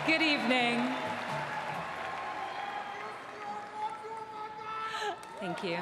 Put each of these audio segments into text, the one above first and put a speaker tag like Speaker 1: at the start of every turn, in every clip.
Speaker 1: Good evening. Thank you.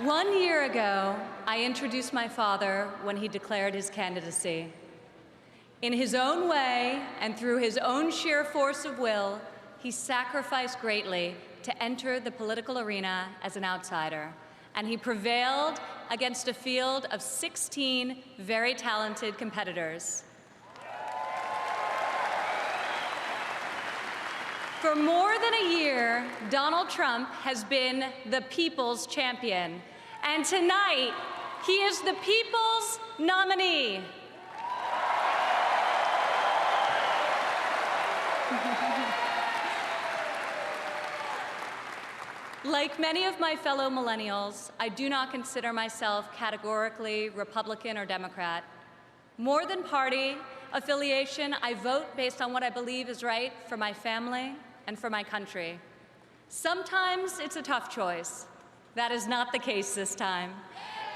Speaker 1: 1 year ago, I introduced my father when he declared his candidacy. In his own way and through his own sheer force of will, he sacrificed greatly to enter the political arena as an outsider, and he prevailed against a field of 16 very talented competitors. For more than a year, Donald Trump has been the people's champion, and tonight, he is the people's nominee. Like many of my fellow millennials, I do not consider myself categorically Republican or Democrat. More than party affiliation, I vote based on what I believe is right for my family and for my country. Sometimes it's a tough choice. That is not the case this time.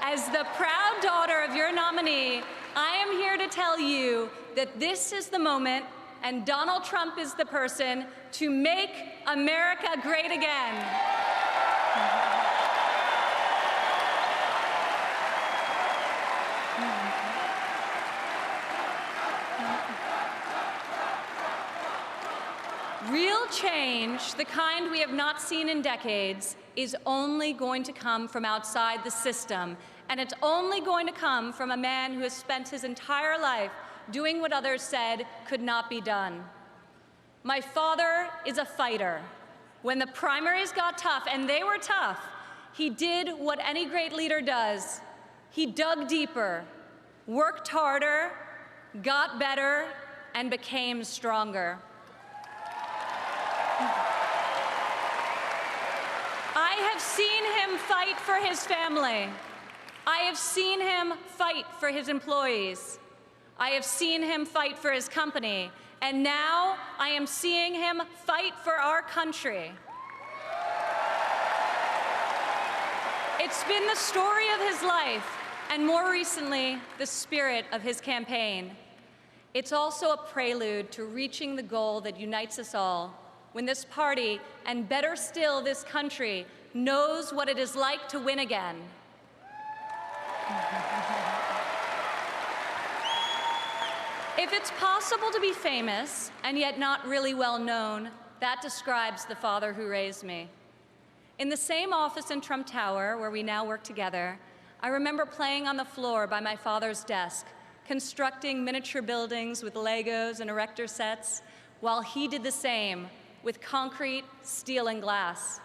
Speaker 1: As the proud daughter of your nominee, I am here to tell you that this is the moment and Donald Trump is the person to make America great again. Real change, the kind we have not seen in decades, is only going to come from outside the system, and it's only going to come from a man who has spent his entire life doing what others said could not be done. My father is a fighter. When the primaries got tough, and they were tough, he did what any great leader does. He dug deeper, worked harder, got better, and became stronger. I have seen him fight for his family. I have seen him fight for his employees. I have seen him fight for his company. And now I am seeing him fight for our country. It's been the story of his life, and more recently, the spirit of his campaign. It's also a prelude to reaching the goal that unites us all, when this party, and better still, this country, knows what it is like to win again. If it's possible to be famous and yet not really well known, that describes the father who raised me. In the same office in Trump Tower, where we now work together, I remember playing on the floor by my father's desk, constructing miniature buildings with Legos and erector sets, while he did the same with concrete, steel, and glass.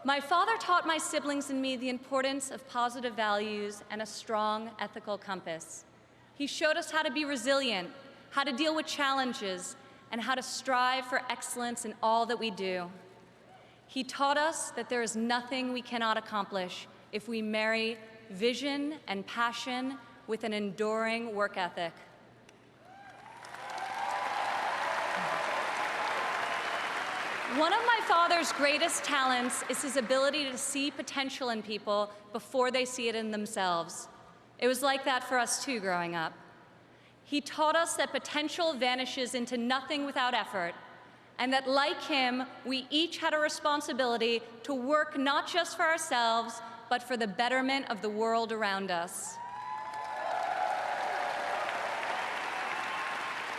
Speaker 1: My father taught my siblings and me the importance of positive values and a strong ethical compass. He showed us how to be resilient, how to deal with challenges, and how to strive for excellence in all that we do. He taught us that there is nothing we cannot accomplish if we marry vision and passion with an enduring work ethic. One of my father's greatest talents is his ability to see potential in people before they see it in themselves. It was like that for us too growing up. He taught us that potential vanishes into nothing without effort, and that like him, we each had a responsibility to work not just for ourselves, but for the betterment of the world around us.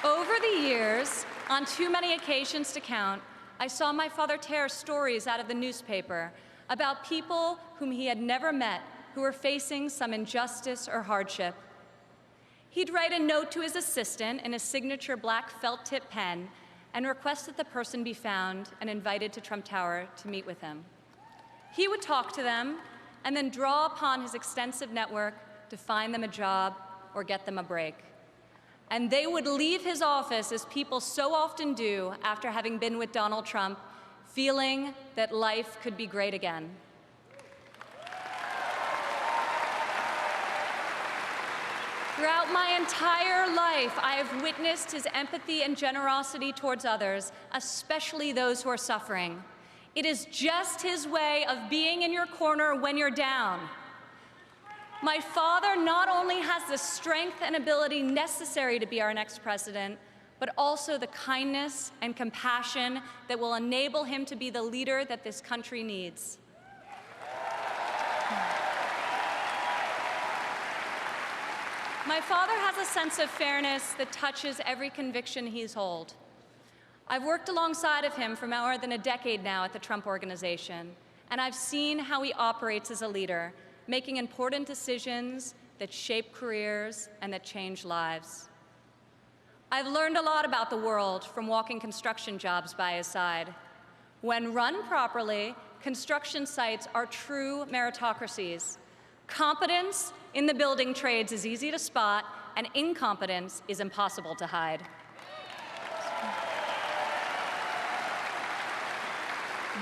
Speaker 1: Over the years, on too many occasions to count, I saw my father tear stories out of the newspaper about people whom he had never met who were facing some injustice or hardship. He'd write a note to his assistant in a signature black felt-tip pen and request that the person be found and invited to Trump Tower to meet with him. He would talk to them and then draw upon his extensive network to find them a job or get them a break. And they would leave his office, as people so often do after having been with Donald Trump, feeling that life could be great again. Throughout my entire life, I have witnessed his empathy and generosity towards others, especially those who are suffering. It is just his way of being in your corner when you're down. My father not only has the strength and ability necessary to be our next president, but also the kindness and compassion that will enable him to be the leader that this country needs. My father has a sense of fairness that touches every conviction he's held. I've worked alongside of him for more than a decade now at the Trump Organization, and I've seen how he operates as a leader, making important decisions that shape careers and that change lives. I've learned a lot about the world from walking construction jobs by his side. When run properly, construction sites are true meritocracies. Competence in the building trades is easy to spot, and incompetence is impossible to hide.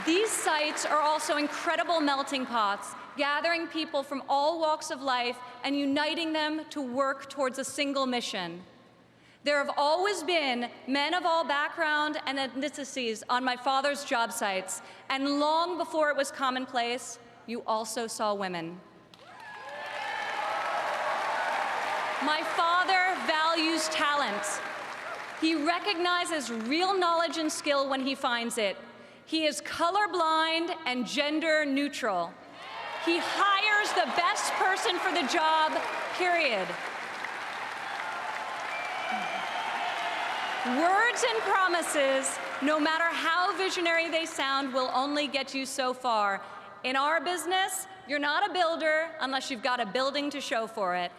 Speaker 1: These sites are also incredible melting pots, gathering people from all walks of life and uniting them to work towards a single mission. There have always been men of all background and ethnicities on my father's job sites, and long before it was commonplace, you also saw women. My father values talent. He recognizes real knowledge and skill when he finds it. He is colorblind and gender neutral. He hires the best person for the job, period. Words and promises, no matter how visionary they sound, will only get you so far. In our business, you're not a builder unless you've got a building to show for it.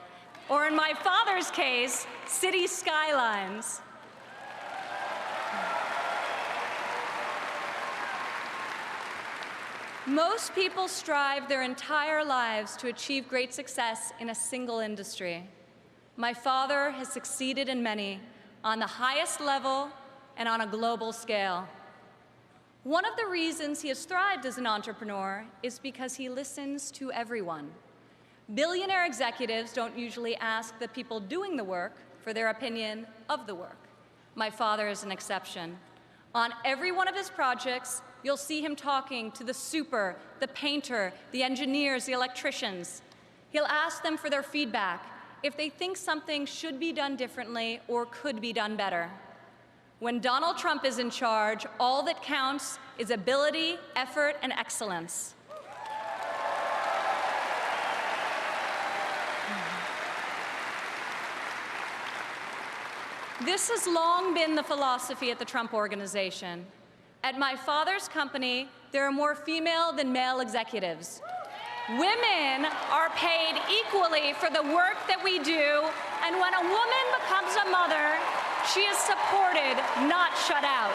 Speaker 1: Or in my father's case, city skylines. Most people strive their entire lives to achieve great success in a single industry. My father has succeeded in many, on the highest level and on a global scale. One of the reasons he has thrived as an entrepreneur is because he listens to everyone. Billionaire executives don't usually ask the people doing the work for their opinion of the work. My father is an exception. On every one of his projects, you'll see him talking to the super, the painter, the engineers, the electricians. He'll ask them for their feedback, if they think something should be done differently or could be done better. When Donald Trump is in charge, all that counts is ability, effort, and excellence. This has long been the philosophy at the Trump Organization. At my father's company, there are more female than male executives. Women are paid equally for the work that we do, and when a woman becomes a mother, she is supported, not shut out.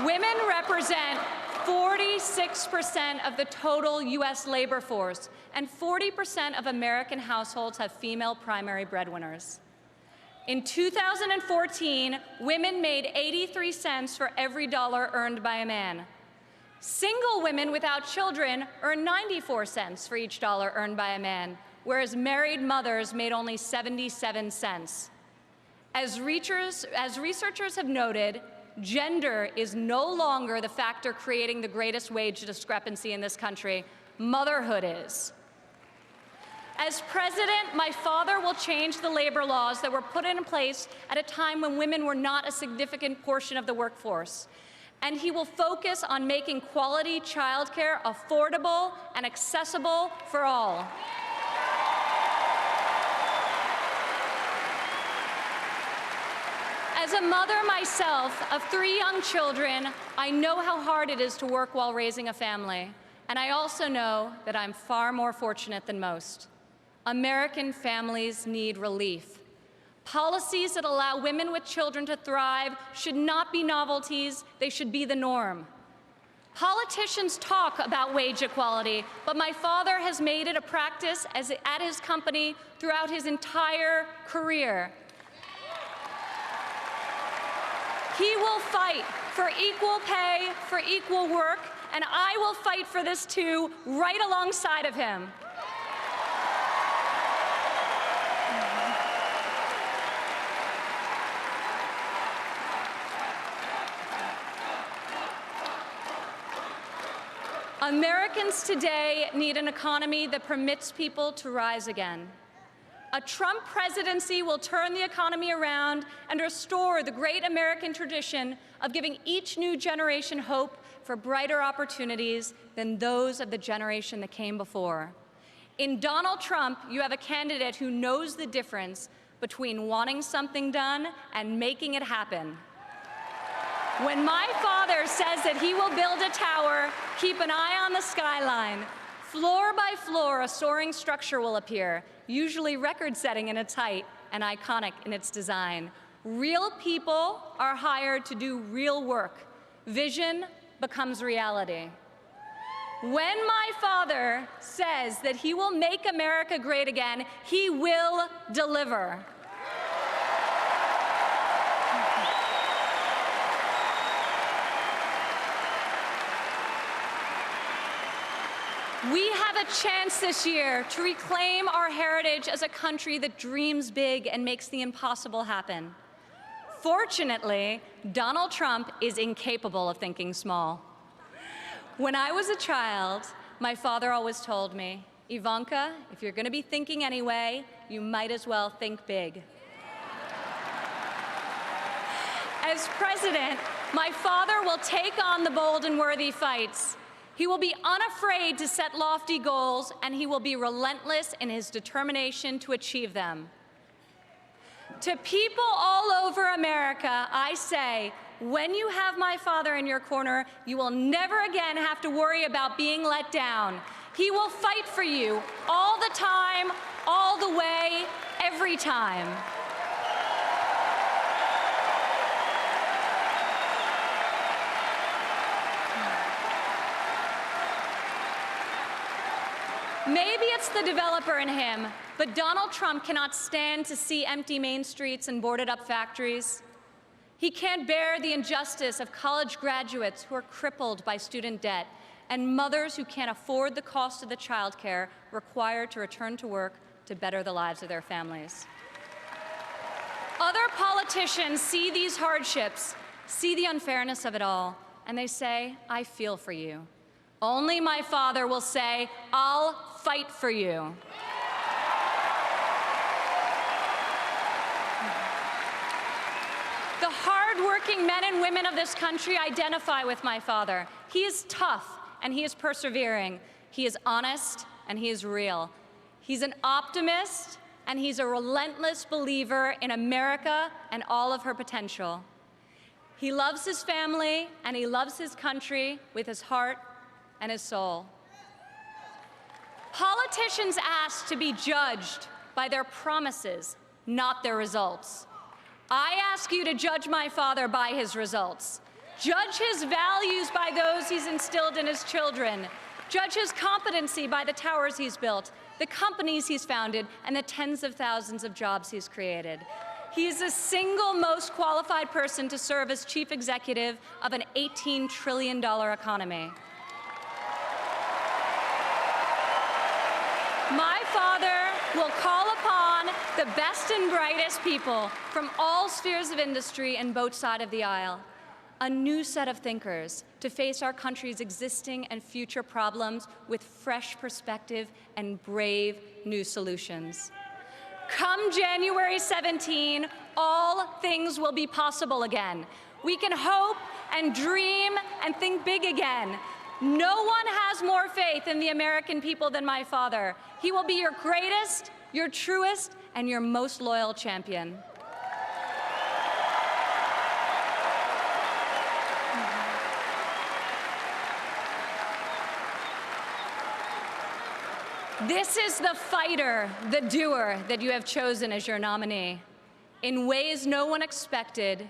Speaker 1: Women represent 46% of the total U.S. labor force, and 40% of American households have female primary breadwinners. In 2014, women made 83 cents for every dollar earned by a man. Single women without children earn 94 cents for each dollar earned by a man, whereas married mothers made only 77 cents. As researchers have noted, gender is no longer the factor creating the greatest wage discrepancy in this country. Motherhood is. As president, my father will change the labor laws that were put in place at a time when women were not a significant portion of the workforce. And he will focus on making quality childcare affordable and accessible for all. As a mother myself of 3 young children, I know how hard it is to work while raising a family. And I also know that I'm far more fortunate than most. American families need relief. Policies that allow women with children to thrive should not be novelties, they should be the norm. Politicians talk about wage equality, but my father has made it a practice at his company throughout his entire career. He will fight for equal pay, for equal work, and I will fight for this too, right alongside of him. Americans today need an economy that permits people to rise again. A Trump presidency will turn the economy around and restore the great American tradition of giving each new generation hope for brighter opportunities than those of the generation that came before. In Donald Trump, you have a candidate who knows the difference between wanting something done and making it happen. When my father says that he will build a tower, keep an eye on the skyline. Floor by floor, a soaring structure will appear, usually record-setting in its height and iconic in its design. Real people are hired to do real work. Vision becomes reality. When my father says that he will make America great again, he will deliver. We have a chance this year to reclaim our heritage as a country that dreams big and makes the impossible happen. Fortunately, Donald Trump is incapable of thinking small. When I was a child, my father always told me, Ivanka, if you're going to be thinking anyway, you might as well think big. As president, my father will take on the bold and worthy fights. He will be unafraid to set lofty goals, and he will be relentless in his determination to achieve them. To people all over America, I say, when you have my father in your corner, you will never again have to worry about being let down. He will fight for you all the time, all the way, every time. Maybe it's the developer in him, but Donald Trump cannot stand to see empty main streets and boarded-up factories. He can't bear the injustice of college graduates who are crippled by student debt and mothers who can't afford the cost of the childcare required to return to work to better the lives of their families. Other politicians see these hardships, see the unfairness of it all, and they say, I feel for you. Only my father will say, I'll fight for you. The hard-working men and women of this country identify with my father. He is tough and he is persevering. He is honest and he is real. He's an optimist and he's a relentless believer in America and all of her potential. He loves his family and he loves his country with his heart and his soul. Politicians ask to be judged by their promises, not their results. I ask you to judge my father by his results. Judge his values by those he's instilled in his children. Judge his competency by the towers he's built, the companies he's founded, and the tens of thousands of jobs he's created. He is the single most qualified person to serve as chief executive of an $18 trillion economy. My father will call upon the best and brightest people from all spheres of industry and both sides of the aisle, a new set of thinkers to face our country's existing and future problems with fresh perspective and brave new solutions. Come January 17, all things will be possible again. We can hope and dream and think big again. No one has more faith in the American people than my father. He will be your greatest, your truest, and your most loyal champion. This is the fighter, the doer that you have chosen as your nominee. In ways no one expected,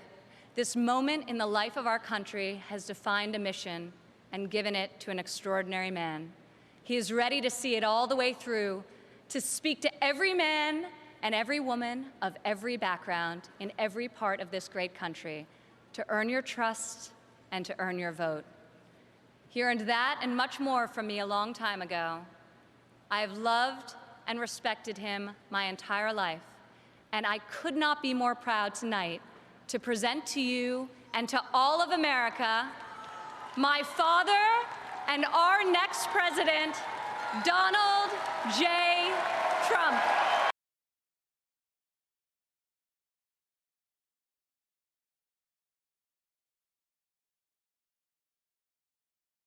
Speaker 1: this moment in the life of our country has defined a mission and given it to an extraordinary man. He is ready to see it all the way through, to speak to every man and every woman of every background in every part of this great country, to earn your trust and to earn your vote. He earned that and much more from me a long time ago. I have loved and respected him my entire life, and I could not be more proud tonight to present to you and to all of America my father, and our next president, Donald J. Trump.